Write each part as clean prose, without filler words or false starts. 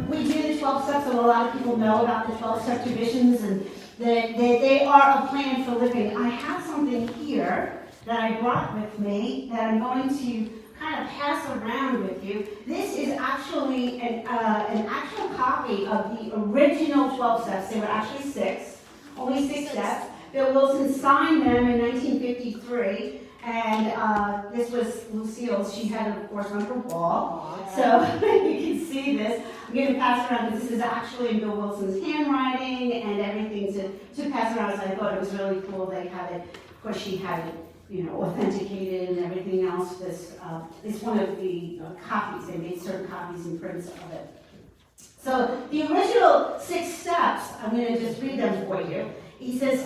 we do the 12 steps, and a lot of people know about the 12-step traditions, and they are a plan for living. I have something here that I brought with me that I'm going to kind of pass around with you. This is actually an actual copy of the original 12 steps. They were actually only six steps. Bill Wilson signed them in 1953, and this was Lucille. She had it, of course, on her wall. So you can see this. I'm going to pass around, but this is actually in Bill Wilson's handwriting and everything to pass around. So I thought it was really cool. They had it, of course, she had it, authenticated and everything else. This is one of the copies. They made certain copies and prints of it. So the original 6 steps, I'm going to just read them for you. He says,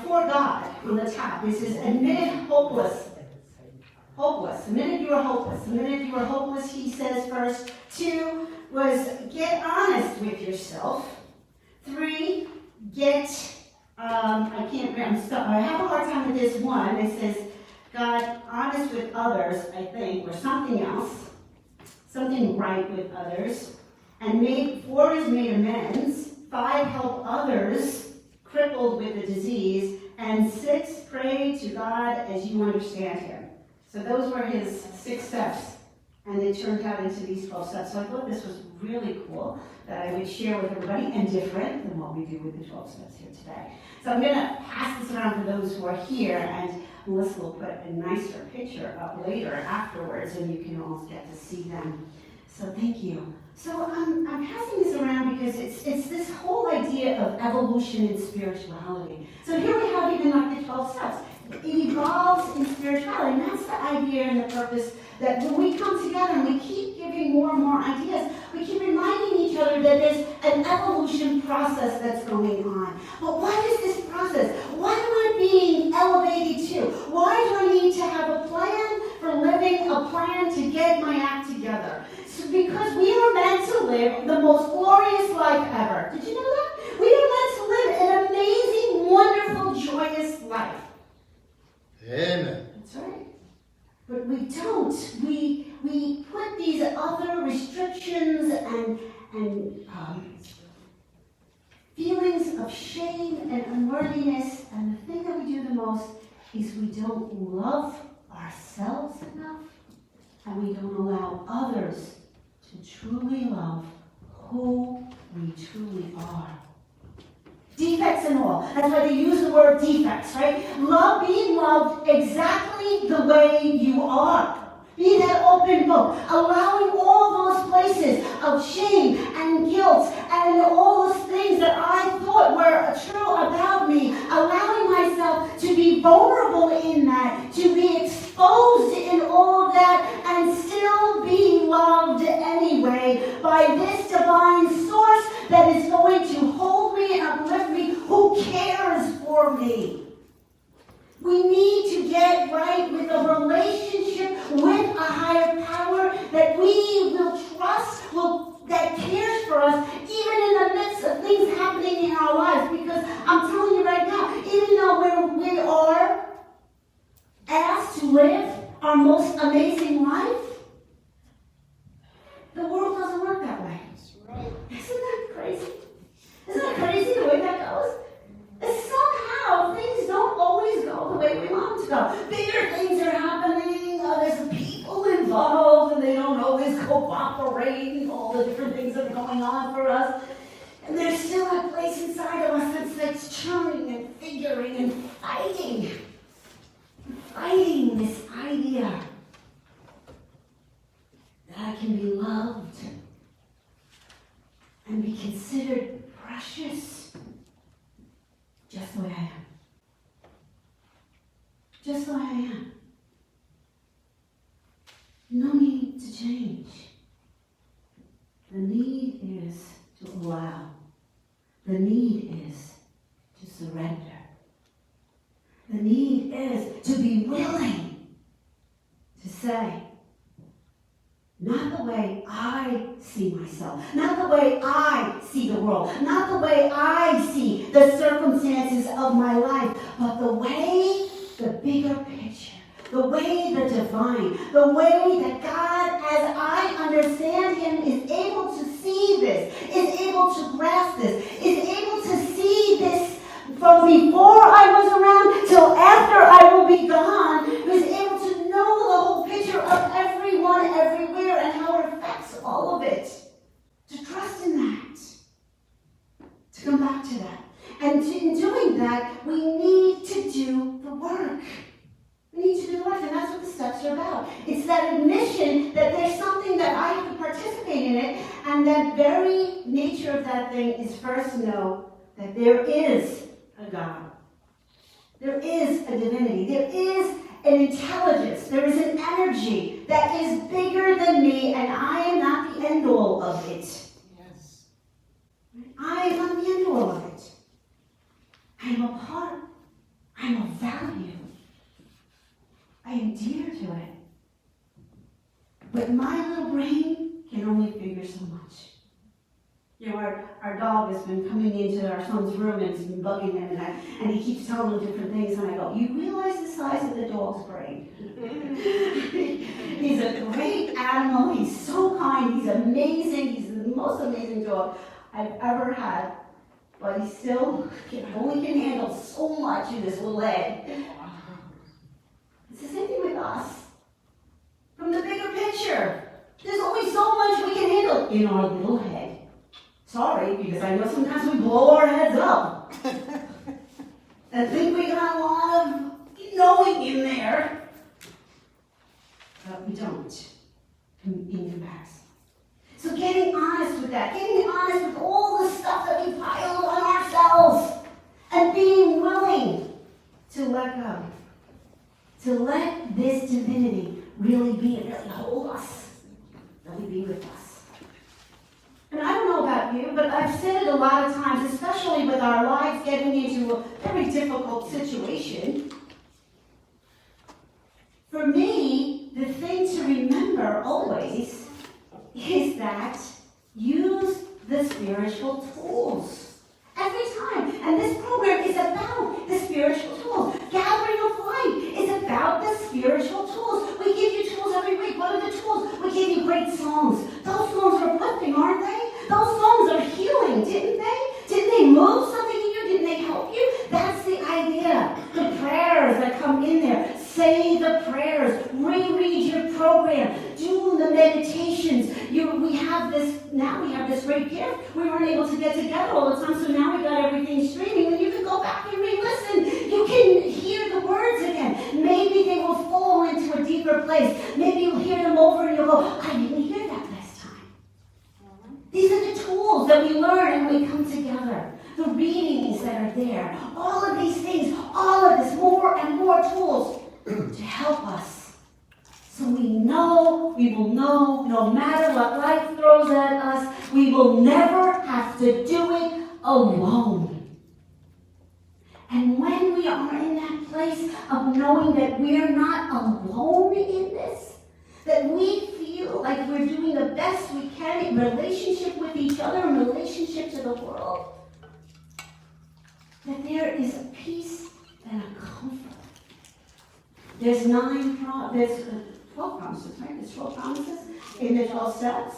for God on the top. This is admitted hopeless. Hopeless. The minute you were hopeless. The minute you were hopeless, he says first. 2 was get honest with yourself. 3, get, I can't remember, I'm stuck. I have a hard time with this one. It says, God, honest with others, I think, or something else. Something right with others. And 4 is made amends. 5, help others crippled with the disease. And 6, pray to God as you understand him. So those were his 6 steps. And they turned out into these 12 steps. So I thought this was really cool that I would share with everybody, and different than what we do with the 12 steps here today. So I'm going to pass this around for those who are here, and Melissa will put a nicer picture up later afterwards, and you can all get to see them. So thank you. So I'm passing this around because it's this whole idea of evolution in spirituality. So here we have even like the 12 steps. It evolves in spirituality, and that's the idea and the purpose, that when we come together and we keep giving more and more ideas, we keep reminding each other that there's an evolution process that's going on. But what is this process? What am I being elevated to? Why do I need to have a plan for living, a plan to get my act together? So because we are meant to live the most glorious life ever. Did you know that? We are meant to live an amazing, wonderful, joyous life. Amen. That's right. But we don't. We put these other restrictions and feelings of shame and unworthiness, and the thing that we do the most is we don't love ourselves enough, and we don't allow others to truly love who we truly are. Defects and all. That's why they use the word defects, right? Love, being loved exactly the way you are. Be that open book, allowing all those places of shame and guilt and all those things that I thought were true about me, allowing myself to be vulnerable in that, to be exposed in all of that, and still be loved anyway by this divine source that is going to hold me and uplift me, who cares for me. We need to get right with a relationship with a higher power that we will trust, that cares for us, even in the midst of things happening in our lives. Because I'm telling you right now, even though we are asked to live our most amazing life, the world doesn't work that way. That's right. Isn't that crazy? Isn't that crazy the way that goes? Somehow things don't always go the way we want them to go. Bigger things are happening, there's people involved, and they don't always cooperate, and all the different things that are going on for us. And there's still a place inside of us that's churning and figuring and fighting this idea that I can be loved and be considered precious just the way I am. Just the way I am. No need to change. The need is to allow. The need is to surrender. The need is to be willing to say, not the way I see myself, not the way I see the world, not the way I see the circumstances of my life, but the way, the bigger picture, the way the divine, the way that God, as I understand him, is able to see see this, is able to grasp this, is able to see this from before I was around till after I will be gone, who's able to know the whole picture of everyone, everywhere, and how it affects all of it. To trust in that. To come back to that. And in doing that, we need to do the work. We need to do the work, and that's what the steps are about. It's that admission that there's something that I have to participate in it, and that very nature of that thing is first to know that there is a God. There is a divinity. There is an intelligence. There is an energy that is bigger than me, and I am not the end all of it. Yes. I am not the end all of it. I am a part. I am of value. I am dear to it. But my little brain can only figure so much. You know, our dog has been coming into our son's room and he's been bugging him, and he keeps telling him different things, and I go, you realize the size of the dog's brain? He's a great animal. He's so kind. He's amazing. He's the most amazing dog I've ever had. But he still only can handle so much in his little head. It's the same thing with us. From the bigger picture, there's only so much we can handle in our little head. Sorry, because I know sometimes we blow our heads up. I think we got a lot of knowing in there. But we don't, in comparison. So getting honest with that, getting honest with all the stuff that we pile on ourselves, and being willing to let go. To let this divinity really be and really hold us, really be with us. And I don't know about you, but I've said it a lot of times, especially with our lives getting into a very difficult situation. For me, the thing to remember always is that use the spiritual tools. Every time. And this program is about the spiritual tools. Gathering of Light is about the spiritual tools. We give you tools every week. What are the tools? We give you great songs. Those songs are uplifting, aren't they? Those songs are healing, didn't they? Didn't they move something in you? Didn't they help you? That's the idea. The prayers that come in there. Say the prayers. Reread your program. Do the meditations. We have this great gift. We weren't able to get together all the time, so now we got everything streaming, and you can go back and re-listen. You can hear the words again. Maybe they will fall into a deeper place. Maybe you'll hear them over and you'll go, I didn't hear that last time. These are the tools that we learn and we come together. The readings that are there. All of these things, all of this, more and more tools to help us. So we will know, no matter what life throws at us, we will never have to do it alone. And when we are in that place of knowing that we're not alone in this, that we feel like we're doing the best we can in relationship with each other, in relationship to the world, that there is a peace and a comfort. There's 12 promises, right? There's 12 promises in the 12 steps.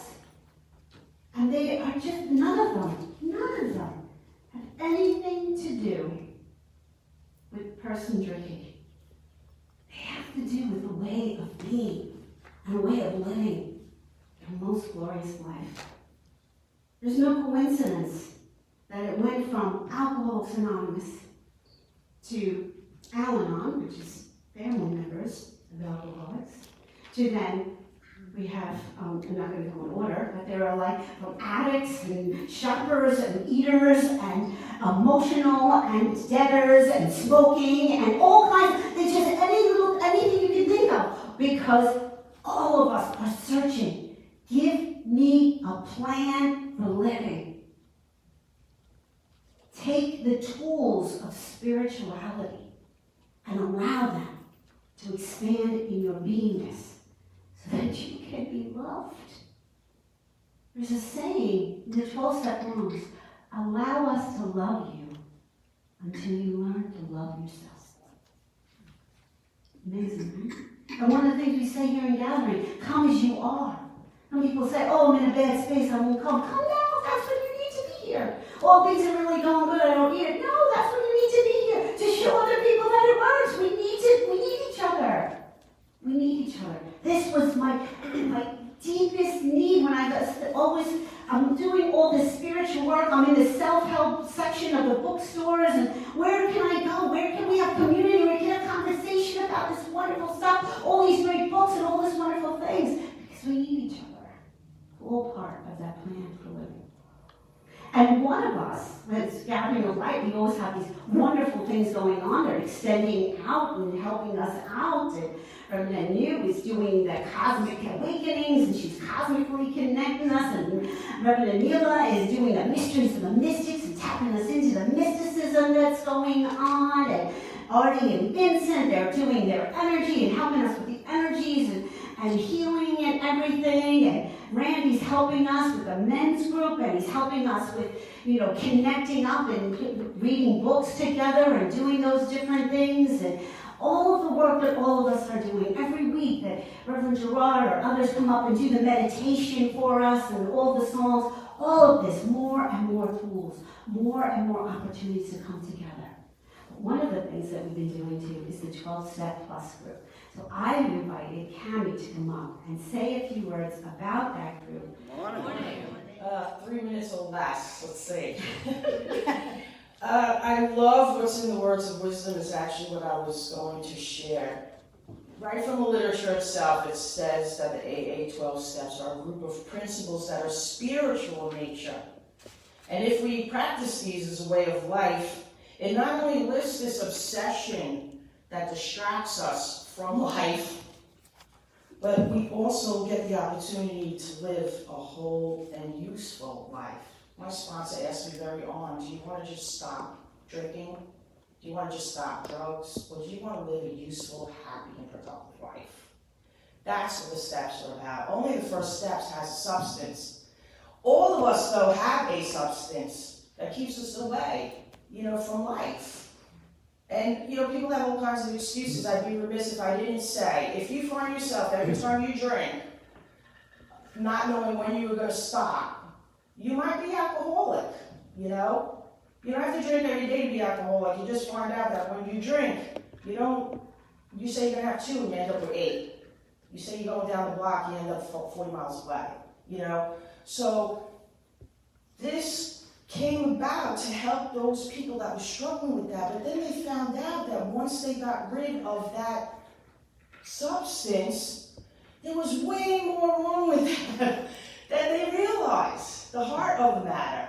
And they are just, none of them have anything to do with person drinking. They have to do with a way of being and a way of living a most glorious life. There's no coincidence that it went from Alcoholics Anonymous to Al-Anon, which is family members of alcoholics, to then we have, I'm not going to go in order, but there are like from addicts and shoppers and eaters and emotional and debtors and smoking and all kinds. There's just anything you can think of, because all of us are searching. Give me a plan for living. Take the tools of spirituality and allow them to expand in your beingness, so that you can be loved. There's a saying in the 12-step rooms, allow us to love you until you learn to love yourself. Amazing, right? And one of the things we say here in Gathering, come as you are. Some people say, oh, I'm in a bad space, I won't come. Come now, that's when you need to be here. Oh, things are really going good, I don't need it. No, that's when you need to be here, to show other people that it works. We need each other. We need each other. This was my deepest need when I'm doing all this spiritual work. I'm in the self-help section of the bookstores, and where can I go? Where can we have community? Where we can have conversation about this wonderful stuff, all these great books and all these wonderful things, because we need each other. All part of that plan for living. And one of us, that's gathering of light, we always have these wonderful things going on. They're extending out and helping us out. And New is doing the cosmic awakenings, and she's cosmically connecting us. And Reverend Anila is doing the mysteries of the mystics and tapping us into the mysticism that's going on. And Artie and Vincent, they're doing their energy and helping us with the energies and healing and everything. And Randy's helping us with the men's group, and he's helping us with, connecting up and reading books together and doing those different things. And all of the work that all of us are doing every week, that Reverend Gerard or others come up and do the meditation for us and all the songs, all of this, more and more tools, more and more opportunities to come together. But one of the things that we've been doing too is the 12-Step Plus group. So I have invited Cami to come up and say a few words about that group. Morning. 3 minutes or less, let's see. I love what's in the words of wisdom is actually what I was going to share. Right from the literature itself, it says that the AA 12 Steps are a group of principles that are spiritual in nature. And if we practice these as a way of life, it not only lifts this obsession that distracts us from life, but we also get the opportunity to live a whole and useful life. My sponsor asked me very on, do you want to just stop drinking? Do you want to just stop drugs? Or do you want to live a useful, happy, and productive life? That's what the steps are about. Only the first steps has a substance. All of us, though, have a substance that keeps us away, from life. And, people have all kinds of excuses. I'd be remiss if I didn't say, if you find yourself every time you drink, not knowing when you were going to stop, you might be alcoholic, You don't have to drink every day to be alcoholic. You just find out that when you drink, you say you're going to have 2 and you end up with 8. You say you're going down the block, you end up 40 miles away, So this came about to help those people that were struggling with that. But then they found out that once they got rid of that substance, there was way more wrong with them than they realized. The heart of the matter,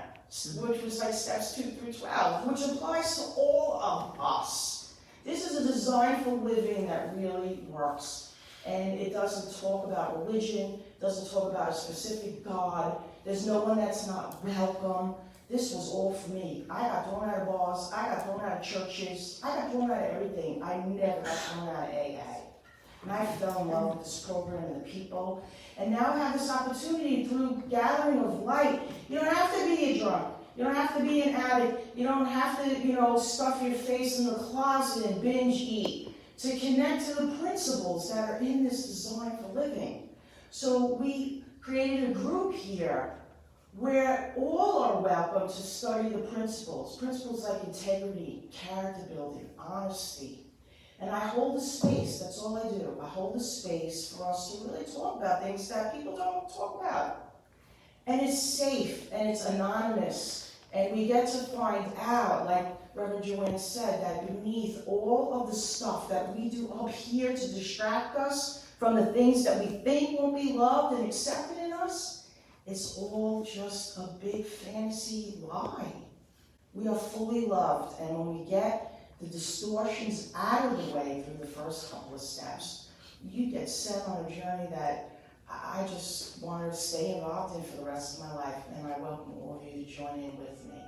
which was like steps 2 through 12, which applies to all of us. This is a design for living that really works. And it doesn't talk about religion, doesn't talk about a specific God. There's no one that's not welcome. This was all for me. I got thrown out of bars, I got thrown out of churches, I got thrown out of everything. I never got thrown out of AA. And I fell in love with this program and the people. And now I have this opportunity through gathering of light. You don't have to be a drunk. You don't have to be an addict. You don't have to, stuff your face in the closet and binge eat to connect to the principles that are in this design for living. So we created a group here where all are welcome to study the principles like integrity, character building, honesty. And I hold a space, that's all I do. I hold a space for us to really talk about things that people don't talk about. And it's safe, and it's anonymous, and we get to find out, like Reverend JoAnn said, that beneath all of the stuff that we do up here to distract us from the things that we think won't be loved and accepted in us, it's all just a big fantasy lie. We are fully loved, and when we get the distortions out of the way through the first couple of steps, you get sent on a journey that I just wanted to stay involved in for the rest of my life, and I welcome all of you to join in with me.